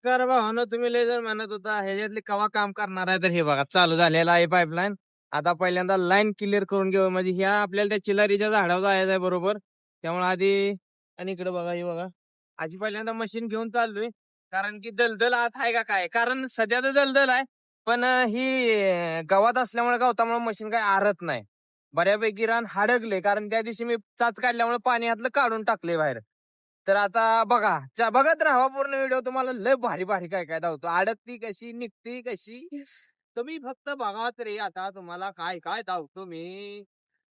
कर भावानो, तुम्ही लय जर म्हणत होता ह्याच्यातले कवा काम करणार आहे, तर हे बघा चालू झालेला आहे पाईपलाईन. आता पहिल्यांदा लाईन क्लिअर करून घेऊ, म्हणजे ह्या आपल्याला त्या चिलारीच्या झाडावर जायचं आहे बरोबर. त्यामुळे आधी आणि इकडे बघा, हे बघा आधी पहिल्यांदा मशीन घेऊन चाललोय. कारण की दलदल आत आहे का काय, कारण सध्या तर दलदल आहे. पण ही गावात असल्यामुळे गवतामुळे मशीन काय आरत नाही. बऱ्यापैकी रान हाडकले, कारण त्या दिवशी मी चाच काढल्यामुळे पाणी हातलं काढून टाकले बाहेर. तर आता बघा, बघत राहा पूर्ण व्हिडिओ, तुम्हाला लय भारी भारी काय काय धावतो, अडकती कशी निघती कशी. तुम्ही फक्त बघा तरी आता तुम्हाला काय काय धावतो मी.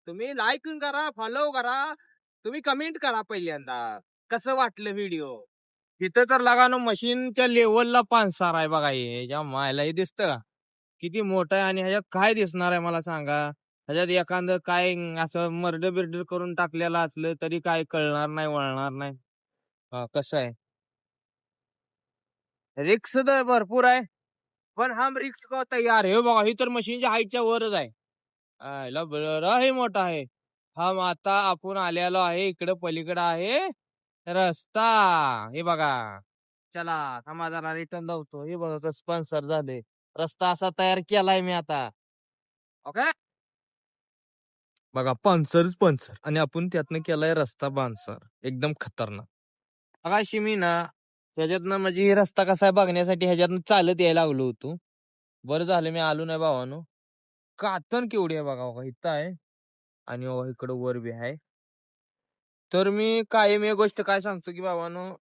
तुम्ही लाईक करा, फॉलो करा, तुम्ही कमेंट करा पहिल्यांदा कसं वाटलं व्हिडिओ. तिथं तर लगानो मशीनच्या लेवलला पानसार आहे बघा, हे ह्याच्या मायला हे दिसतं का किती मोठं आहे. आणि ह्याच्यात काय दिसणार आहे मला सांगा. ह्याच्यात एखादं काय असं मर्डर बिर्डर करून टाकलेलं असलं तरी काय कळणार नाही, वळणार नाही. कसं आहे, रिक्स तर भरपूर आहे. पण हम रिक्स को तयार आहे. हे बघा, ही तर मशीनच्या हाईटच्या वरच आहे. आयला बरं मोठा आहे. आता आपण आलेलो आहे, इकडे पलीकडे आहे रस्ता. हे बघा, चला थांबा जरा रिटर्न धावतो. हे बघा कसं स्पॉन्सर झाले. रस्ता असा तयार केलाय मी आता. ओके, बघा पंचर पंचर, आणि आपण त्यातनं केलाय रस्ता बांधसर एकदम खतरनाक. अगाशी मी ना ह्याच्यातनं, म्हणजे हे रस्ता कसा आहे बघण्यासाठी ह्याच्यातनं चालत यायला लागलो होतो. बरं झालं मी आलो नाही भावानो. कातन केवढी आहे बघा, बघा इथं आहे. आणि इकडं वर बी आहे. तर मी कायम एक गोष्ट काय सांगतो की भावानो,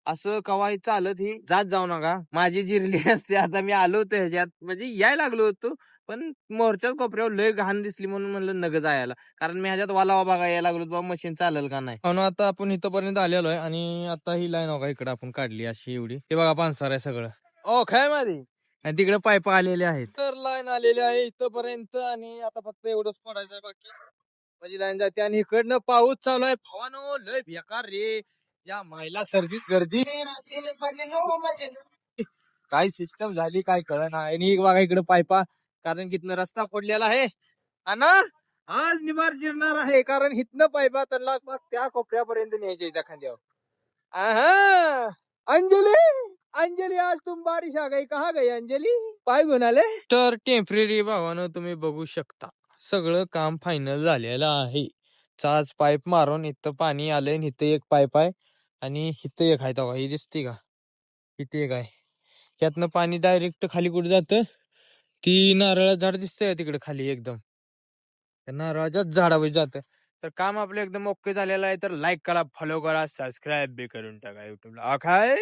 असं कवाही चालत ही जात जाऊ नका. माझी जिरली असते. आता मी आलो होतो ह्याच्यात, म्हणजे यायला लागलो होतो. पण मोर्चात कोपऱ्यावर लय घाण दिसली म्हणून म्हणलं नग जायला. कारण मी ह्याच्यात वालावा बघा यायला लागलो, बाबा मशीन चालेल का नाही. म्हणून आता आपण इथपर्यंत आलेलो आहे. आणि आता ही लाईन बघा इकडे आपण काढली अशी एवढी. हे बघा पानसार आहे सगळं. ओ काय माझी, आणि तिकडे पाईप आलेले आहेत. तर लाईन आलेली आहे इथपर्यंत, आणि आता फक्त एवढंच पडायचं आहे बाकी. माझी लाईन जाते. आणि इकडनं पाऊस चालू आहे भावानो, लय बेकार रे. या महिला सर्दीत गर्दी काय सिस्टम झाली काय कळना. आणि एक बघा इकडे पायपा, कारण कितनं रस्ता फोडलेला आहे. ना आज निवार जिरणार आहे, कारण हितनं पायपा तर त्या कोपऱ्यापर्यंत न्यायचे त्या खांद्यावर. आहा, अंजली, अंजली आज तुम बारिश आ गई, कहा गई अंजली, पाय गुणाले. तर टेम्पररी भावानं तुम्ही बघू शकता, सगळं काम फायनल झालेलं आहे. चाच पाईप मारून इथं पाणी आलंय, इथं एक पाईप आहे. आणि इथं एक आहे, तेव्हा ही दिसते का, इथे एक आहे. यातनं पाणी डायरेक्ट खाली कुठे जातं, ती नारळाचं झाड दिसतंय तिकडे खाली एकदम, त्या नारळाच्याच झाडावर जातं. तर काम आपलं एकदम ओके झालेलं आहे. तर लाईक करा, फॉलो करा, सबस्क्राईब बी करून टाका युट्यूबला. काय